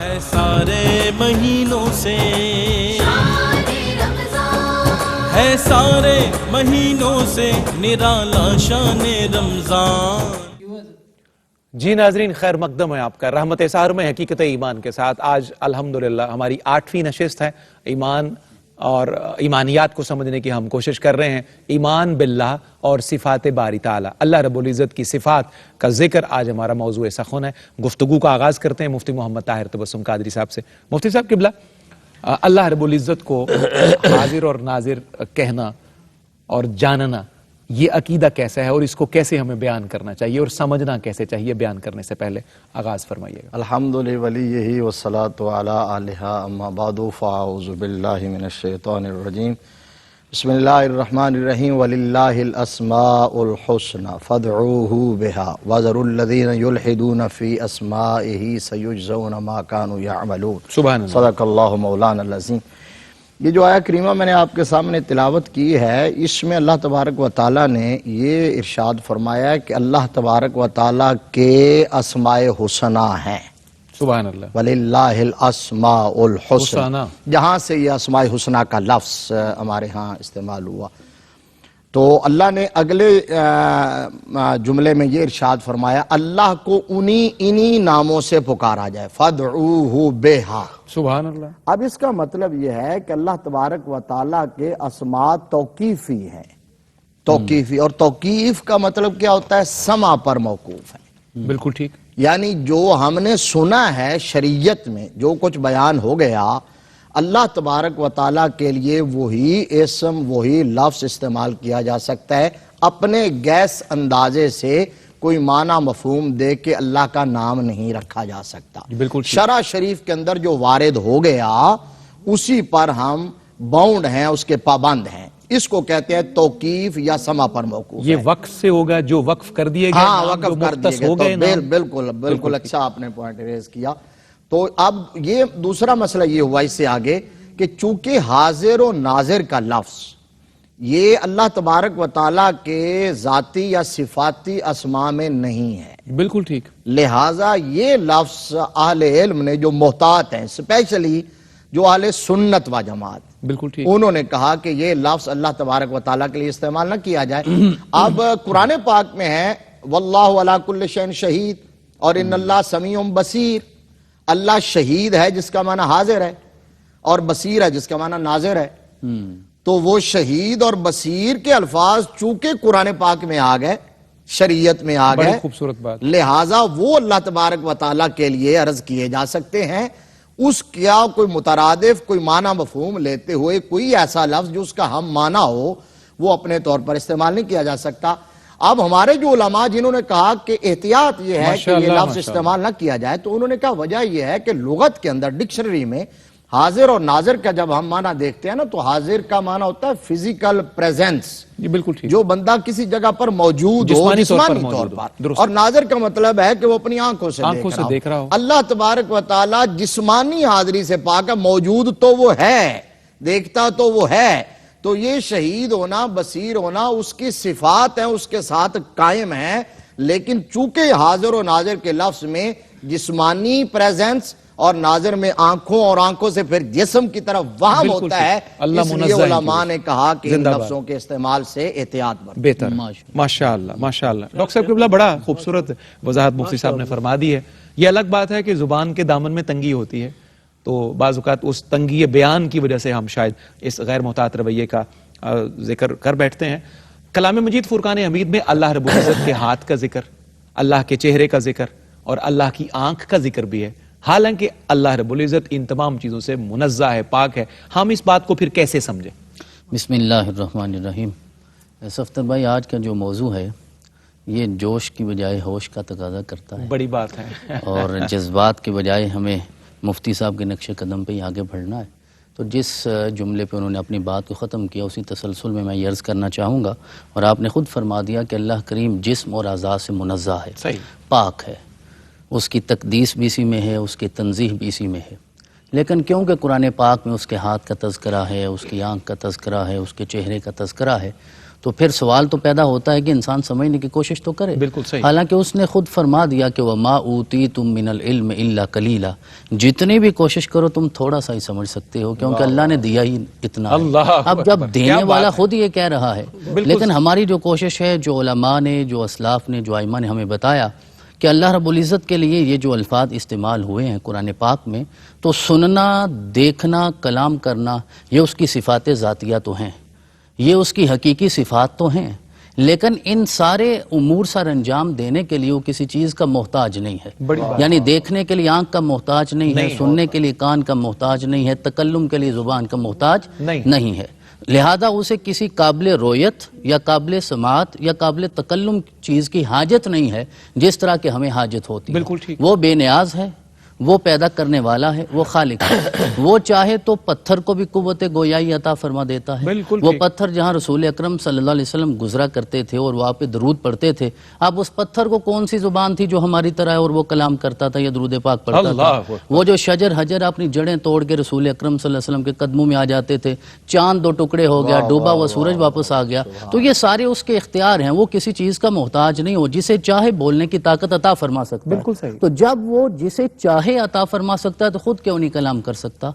ہے سارے مہینوں سے ہے سارے مہینوں سے نرالا شان رمضان۔ جی ناظرین، خیر مقدم ہے آپ کا رحمت سحر میں حقیقت ایمان کے ساتھ۔ آج الحمدللہ ہماری 8ویں نشست ہے ایمان اور ایمانیات کو سمجھنے کی ہم کوشش کر رہے ہیں۔ ایمان باللہ اور صفات باری تعالی، اللہ رب العزت کی صفات کا ذکر آج ہمارا موضوع سخن ہے۔ گفتگو کا آغاز کرتے ہیں مفتی محمد طاہر تبسم قادری صاحب سے۔ مفتی صاحب قبلہ، اللہ رب العزت کو حاضر اور ناظر کہنا اور جاننا، یہ عقیدہ کیسا ہے اور اس کو کیسے ہمیں بیان کرنا چاہیے اور سمجھنا کیسے چاہیے؟ بیان کرنے سے پہلے آغاز فرمائیے گا۔ الحمد لولیہ والصلاة علی آلہ اما بعد فاعوذ باللہ من الشیطان الرجیم بسم اللہ الرحمن الرحیم وللہ الاسماء الحسنى فادعوہ بہا وذروا الذین یلحدون فی اسمائہ سیجزون ما کانوا یعملون۔ سبحان اللہ، صدق اللہ مولانا العظیم۔ یہ جو آیہ کریمہ میں نے آپ کے سامنے تلاوت کی ہے، اس میں اللہ تبارک و تعالیٰ نے یہ ارشاد فرمایا ہے کہ اللہ تبارک و تعالیٰ کے اسماء حسنہ ہیں۔ سبحان اللہ، وَلِلَّهِ الْأَسْمَاءُ الْحُسْنَى، جہاں سے یہ اسماء حسنہ کا لفظ ہمارے ہاں استعمال ہوا۔ تو اللہ نے اگلے جملے میں یہ ارشاد فرمایا اللہ کو انہی ناموں سے پکارا جائے، فَادْعُوهُ بِهَا۔ سبحان اللہ۔ اب اس کا مطلب یہ ہے کہ اللہ تبارک و تعالیٰ کے اسماء توقیفی ہیں، توقیفی، اور توقیف کا مطلب کیا ہوتا ہے؟ سمع پر موقوف ہے۔ بالکل ٹھیک، یعنی جو ہم نے سنا ہے شریعت میں، جو کچھ بیان ہو گیا، اللہ تبارک و تعالیٰ کے لیے وہی اسم، وہی لفظ استعمال کیا جا سکتا ہے۔ اپنے گیس اندازے سے کوئی معنی مفہوم دے کے اللہ کا نام نہیں رکھا جا سکتا۔ بالکل شرع شریف کے اندر جو وارد ہو گیا اسی پر ہم باؤنڈ ہیں، اس کے پابند ہیں۔ اس کو کہتے ہیں توقیف یا سما پر موقوف۔ یہ وقف سے ہوگا جو وقف کر دیے گئے، ہاں، نام وقف جو کر دیے مختص گئے، ہو گئے تو بالکل اچھا آپ نے پوائنٹ ریز کیا۔ تو اب یہ دوسرا مسئلہ یہ ہوا اس سے آگے کہ چونکہ حاضر و ناظر کا لفظ یہ اللہ تبارک و تعالیٰ کے ذاتی یا صفاتی اسماء میں نہیں ہے، بالکل ٹھیک، لہٰذا یہ لفظ اہل علم نے جو محتاط ہیں، اسپیشلی جو اہل سنت و جماعت، بالکل ٹھیک، انہوں نے کہا کہ یہ لفظ اللہ تبارک و تعالیٰ کے لیے استعمال نہ کیا جائے۔ اب قرآن پاک میں ہے واللہ علی کل شیء شہید، اور ان اللہ سمیع بصیر۔ اللہ شہید ہے جس کا معنی حاضر ہے، اور بصیر ہے جس کا معنی ناظر ہے۔ تو وہ شہید اور بصیر کے الفاظ چونکہ قرآن پاک میں آ گئے، شریعت میں آ بڑی گئے، خوبصورت بات، لہٰذا وہ اللہ تبارک و تعالیٰ کے لیے عرض کیے جا سکتے ہیں۔ اس کیا کوئی مترادف، کوئی معنی مفہوم لیتے ہوئے کوئی ایسا لفظ جو اس کا ہم معنی ہو وہ اپنے طور پر استعمال نہیں کیا جا سکتا۔ اب ہمارے جو علماء جنہوں نے کہا کہ احتیاط یہ ہے کہ یہ لفظ استعمال نہ کیا جائے، تو انہوں نے کہا وجہ یہ ہے کہ لغت کے اندر ڈکشنری میں حاضر اور ناظر کا جب ہم معنی دیکھتے ہیں نا، تو حاضر کا معنی ہوتا ہے فزیکل پریزنس، یہ بالکل ٹھیک، جو بندہ کسی جگہ پر موجود ہو جسمانی طور پر، اور ناظر کا مطلب ہے کہ وہ اپنی آنکھوں سے دیکھ رہا ہو۔ اللہ تبارک و تعالیٰ جسمانی حاضری سے پاک ہے، موجود تو وہ ہے، دیکھتا تو وہ ہے۔ تو یہ شہید ہونا، بصیر ہونا اس کی صفات ہیں، اس کے ساتھ قائم ہیں، لیکن چونکہ حاضر و ناظر کے لفظ میں جسمانی پریزنس اور ناظر میں آنکھوں، اور آنکھوں سے پھر جسم کی طرف وہم ہوتا ہے، اس لیے علماء نے کہا کہ ان لفظوں کے استعمال سے احتیاط برتیں۔ بہتر، ماشاءاللہ ماشاءاللہ۔ ڈاکٹر صاحب قبلہ بڑا خوبصورت وضاحت مفتی صاحب نے فرما دی ہے۔ یہ الگ بات ہے کہ زبان کے دامن میں تنگی ہوتی ہے، تو بعض اوقات اس تنگی بیان کی وجہ سے ہم شاید اس غیر محتاط رویے کا ذکر کر بیٹھتے ہیں۔ کلام مجید فرقان حمید میں اللہ رب العزت کے ہاتھ کا ذکر، اللہ کے چہرے کا ذکر اور اللہ کی آنکھ کا ذکر بھی ہے، حالانکہ اللہ رب العزت ان تمام چیزوں سے منزہ ہے، پاک ہے۔ ہم اس بات کو پھر کیسے سمجھیں؟ بسم اللہ الرحمن الرحیم۔ صفتر بھائی، آج کا جو موضوع ہے یہ جوش کی بجائے ہوش کا تقاضا کرتا ہے، بڑی بات ہے، اور جذبات کے بجائے ہمیں مفتی صاحب کے نقش قدم پہ ہی آگے بڑھنا ہے۔ تو جس جملے پہ انہوں نے اپنی بات کو ختم کیا، اسی تسلسل میں یہ عرض کرنا چاہوں گا، اور آپ نے خود فرما دیا کہ اللہ کریم جسم اور اعضاء سے منزہ ہے، صحیح، پاک ہے، اس کی تقدیس بھی اسی میں ہے، اس کی تنزیح بھی اسی میں ہے۔ لیکن کیونکہ قرآن پاک میں اس کے ہاتھ کا تذکرہ ہے، اس کی آنکھ کا تذکرہ ہے، اس کے چہرے کا تذکرہ ہے، تو پھر سوال تو پیدا ہوتا ہے کہ انسان سمجھنے کی کوشش تو کرے. بالکل صحیح. حالانکہ اس نے خود فرما دیا کہ وَمَا أُوتِيتُم مِّنَ الْعِلْمِ إِلَّا قَلِيلًا، جتنی بھی کوشش کرو تم تھوڑا سا ہی سمجھ سکتے ہو کیونکہ اللہ نے دیا ہی اتنا ہے. اب جب دینے والا خود یہ کہہ رہا ہے، لیکن ہماری جو کوشش ہے، جو علماء نے، جو اسلاف نے، جو ائمہ نے ہمیں بتایا کہ اللہ رب العزت کے لیے یہ جو الفاظ استعمال ہوئے ہیں قرآن پاک میں، تو سننا، دیکھنا، کلام کرنا، یہ اس کی صفات ذاتیہ تو ہیں، یہ اس کی حقیقی صفات تو ہیں، لیکن ان سارے امور سر انجام دینے کے لیے وہ کسی چیز کا محتاج نہیں ہے. یعنی دیکھنے کے لیے آنکھ کا محتاج نہیں ہے، سننے کے لیے کان کا محتاج نہیں ہے، تکلم کے لیے زبان کا محتاج نہیں ہے. لہذا اسے کسی قابل رویت یا قابل سماعت یا قابل تکلم چیز کی حاجت نہیں ہے جس طرح کہ ہمیں حاجت ہوتی ہے. بالکل ٹھیک. وہ بے نیاز ہے، وہ پیدا کرنے والا ہے، وہ خالق ہے. وہ چاہے تو پتھر کو بھی قوت گویائی عطا فرما دیتا ہے. وہ پتھر جہاں رسول اکرم صلی اللہ علیہ وسلم گزرا کرتے تھے اور وہاں پہ درود پڑھتے تھے، اب اس پتھر کو کون سی زبان تھی جو ہماری طرح ہے اور وہ کلام کرتا تھا یا درود پاک پڑھتا تھا؟ وہ جو شجر حجر اپنی جڑیں توڑ کے رسول اکرم صلی اللہ علیہ وسلم کے قدموں میں آ جاتے تھے، چاند دو ٹکڑے ہو گیا، ڈوبا ہوا سورج واپس آ گیا، تو یہ سارے اس کے اختیار ہیں. وہ کسی چیز کا محتاج نہیں ہو، جسے چاہے بولنے کی طاقت عطا فرما سکتا ہے. بالکل صحیح. تو جب وہ جسے چاہے عطا فرما سکتا ہے تو خود کیوں نہیں کلام کر سکتا؟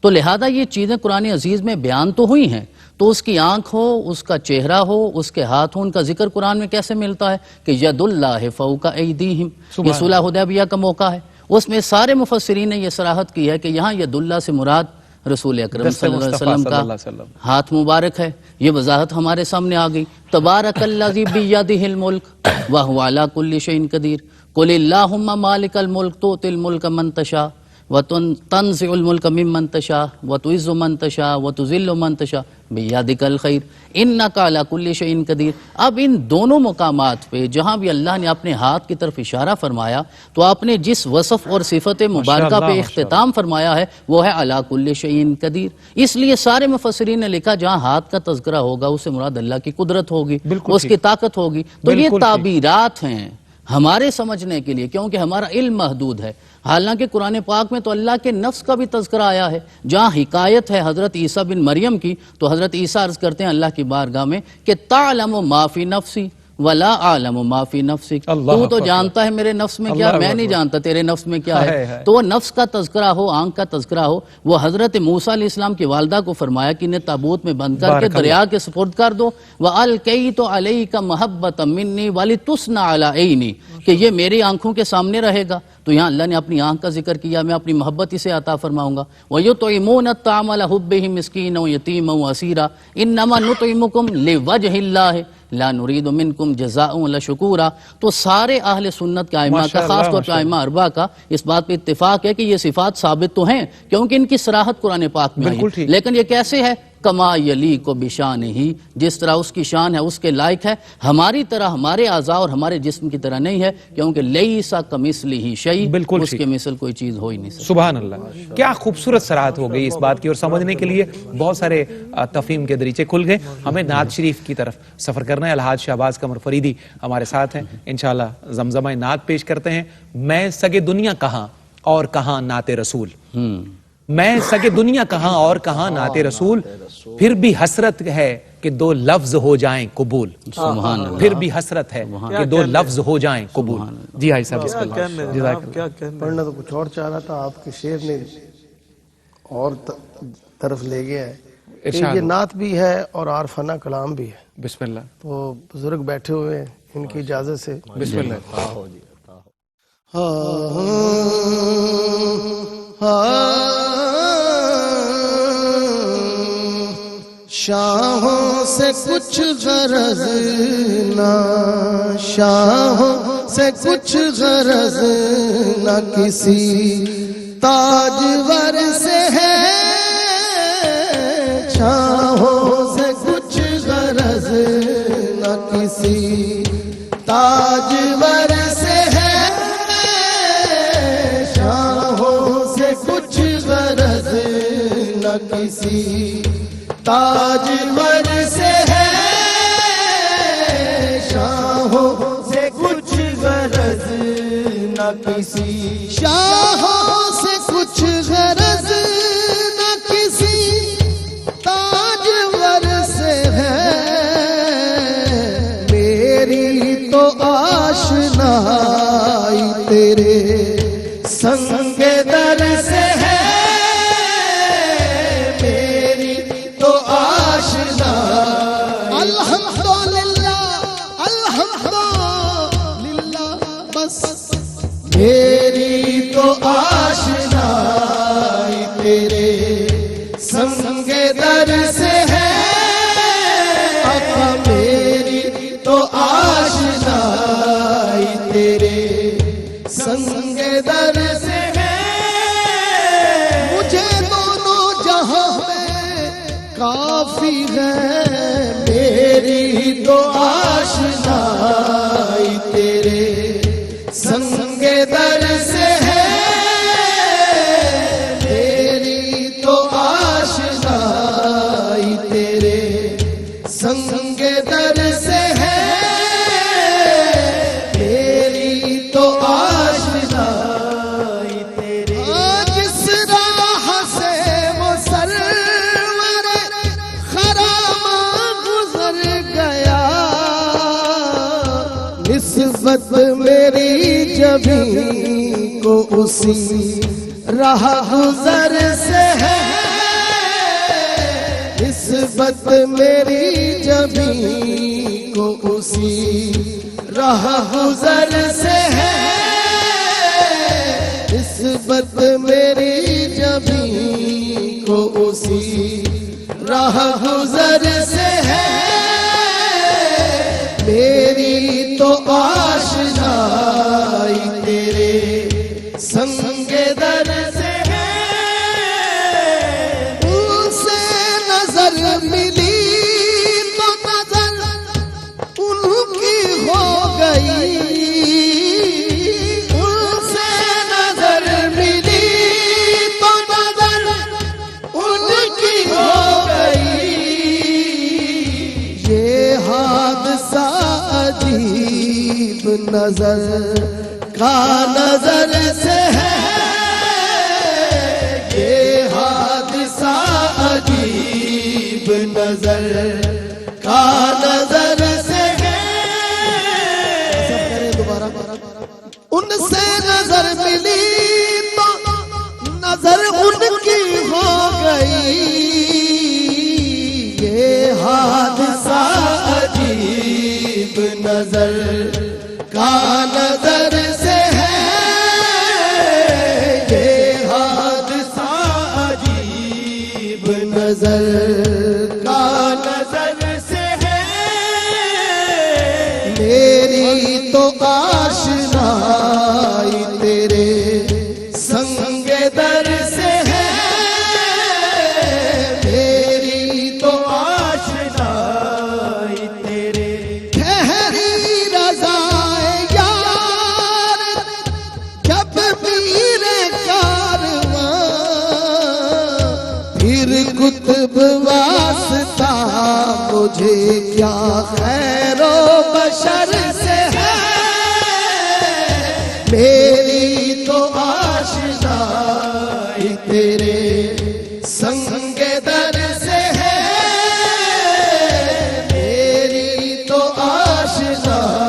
تو لہذا یہ چیزیں قرآن عزیز میں بیان تو ہوئی ہیں، تو اس کی آنکھ ہو، اس کا چہرہ ہو، اس کے ہاتھ ہو، ان کا ذکر قرآن میں کیسے ملتا ہے کہ ید اللہ فوق ایدیہم، یہ صلح حدیبیہ کا موقع ہے. اس میں سارے مفسرین نے یہ صراحت کی ہے کہ یہاں ید اللہ سے مراد رسول اکرم صلی اللہ علیہ وسلم کا ہاتھ مبارک ہے. یہ وضاحت ہمارے سامنے آ گئی. تبارک الذی بیدہ الملک وہو علی کل شیء قدیر قل اللہم مالک الملک تؤتی الملک من تشاء وتنزع الملک ممن تشاء وتعز من تشاء وتذل من تشاء بیدک الخیر انک علی کل شیء قدیر. اب ان دونوں مقامات پہ جہاں بھی اللہ نے اپنے ہاتھ کی طرف اشارہ فرمایا تو آپ نے جس وصف اور صفت مبارکہ پہ اختتام فرمایا ہے وہ ہے علی کل شیء قدیر. اس لیے سارے مفسرین نے لکھا جہاں ہاتھ کا تذکرہ ہوگا اس سے مراد اللہ کی قدرت ہوگی، اس کی طاقت ہوگی. تو یہ تعبیرات ہیں ہمارے سمجھنے کے لیے، کیونکہ ہمارا علم محدود ہے. حالانکہ قرآن پاک میں تو اللہ کے نفس کا بھی تذکرہ آیا ہے. جہاں حکایت ہے حضرت عیسیٰ بن مریم کی، تو حضرت عیسیٰ عرض کرتے ہیں اللہ کی بارگاہ میں کہ تعلم ما فی نفسی ولا اعلم ما فی نفسک، تو تو جانتا ہے میرے نفس میں کیا، میں نہیں جانتا تیرے نفس میں کیا ہے. تو وہ نفس کا تذکرہ ہو، آنکھ کا تذکرہ ہو. وہ حضرت موسیٰ علیہ السلام کی والدہ کو فرمایا کہ انہیں تابوت میں بند کر کے دریا کے سپرد کر دو. وَأَلْقَيْتُ عَلَيْكَ مَحَبَّةً مِّنِّي وَلِتُصْنَعَ عَلَىٰ عَيْنِي، کہ یہ میری آنکھوں کے سامنے رہے گا. تو یہاں اللہ نے اپنی آنکھ کا ذکر کیا، میں اپنی محبت اسے عطا فرماؤں گا. وَيُطْعِمُونَ الطَّعَامَ عَلَىٰ حُبِّهِ مِسْكِينًا وَيَتِيمًا وَأَسِيرًا إِنَّمَا نُطْعِمُكُمْ لِوَجْهِ اللَّهِ لا نريد منکم جزاء ولا شکورا. تو سارے اہل سنت کے ائمہ کا، خاص طور پہ ائمہ اربعہ کا اس بات پہ اتفاق ہے کہ یہ صفات ثابت تو ہیں کیونکہ ان کی صراحت قرآن پاک میں آئی. لیکن یہ کیسے ہے؟ کما یلیق بشان ہی، جس طرح اس کی شان ہے اس کے لائق ہے. ہماری طرح ہمارے اعضاء اور ہمارے جسم کی طرح نہیں ہے، کیونکہ لیس کمثلہ شیء، اس کے مثل کوئی چیز ہو ہی نہیں سکتی. سبحان اللہ. کیا خوبصورت صراحت ہو گئی اس بات کی، اور سمجھنے کے لیے بہت سارے تفہیم کے دریچے کھل گئے. ہمیں نعت شریف کی طرف سفر کرنا ہے. الحاج شہباز قمر فریدی ہمارے ساتھ ہیں، انشاءاللہ زمزمہ نعت پیش کرتے ہیں. میں سگے دنیا کہاں اور کہاں نعت رسول، میں سگے دنیا کہاں اور کہاں نعت رسول، پھر بھی حسرت ہے کہ دو لفظ ہو جائیں قبول. سبحان اللہ. پھر بھی حسرت ہے کہ دو لفظ ہو جائیں قبول. جی ہائی صاحب بسم اللہ. پڑھنا تو کچھ اور چاہ رہا تھا، آپ کے شعر نے اور طرف لے گیا ہے. یہ نعت بھی ہے اور عارفانہ کلام بھی ہے. بسم اللہ. تو بزرگ بیٹھے ہوئے ہیں، ان کی اجازت سے بسم اللہ. شاہوں سے کچھ غرض نہ، شاہوں سے کچھ غرض نہ، کسی تاجور سے ہے. شاہوں سے کچھ غرض نہ، کسی تاجور سے ہے. شاہوں سے کچھ غرض نہ، کسی تاجور سے ہے. شاہوں سے کچھ غرض نہ، کسی شاہوں سے کچھ غرض نہ، کسی تاجور سے ہے. کافی ہے میری تو آشنائی تیرے سنگ در سے ہے، میری تو آشنائی تیرے سنگ در سے ہے، میری تو آشنائی تیرے۔ جس راہ سے وہ سرور خرام گزر گیا، نسبت میری جبیں کو اسی راہ گزر سے ہے، نسبت میری جبیں کو اسی راہ گزر سے ہے، نسبت میری جبیں کو اسی راہ گزر سے ہے، میری تو آشنائی تیرے سنگ در سے ہے۔ ان سے نظر ملی تو نظر ان کی ہو گئی، ان سے نظر ملی تو نظر ان کی ہو گئی، یہ حادثہ عجیب نظر کا نظر سے ہے، یہ حادثہ عجیب نظر کا نظر سے ہے۔ سب کریں دوبارہ۔ ان سے نظر ملی تو نظر ان کی ہو گئی، یہ حادثہ عجیب نظر کا نظر سے ہے، یہ حادثہ عجیب نظر کا نظر سے ہے، میری تو آشنائی تیرے سنگ در سے ہے، میری تو آشنائی تیرے۔ ٹھہری رضائے یار جب میرے کارواں، پھر قطب واسطہ مجھے کیا خیر و بشر سے ہے، میری تو آشنائی تیرے سنگ در سے ہے، میری تو آشنائی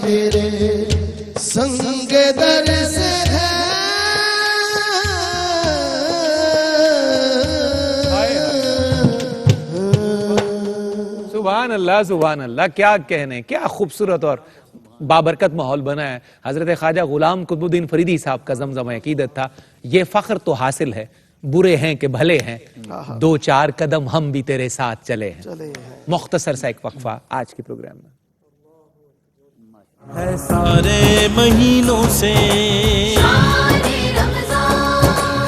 تیرے سنگ در سے ہے۔ سبحان اللہ سبحان اللہ، کیا کہنے، کیا خوبصورت اور بابرکت ماحول بنا ہے۔ حضرت خواجہ غلام قطب الدین فریدی صاحب کا زمزمہ عقیدت تھا، یہ فخر تو حاصل ہے، برے ہیں کہ بھلے ہیں، دو چار قدم ہم بھی تیرے ساتھ چلے ہیں۔ مختصر سا ایک وقفہ آج کے پروگرام میں۔ ہے سارے مہینوں سے،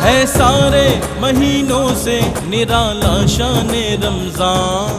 ہے سارے مہینوں سے نرالا شان رمضان۔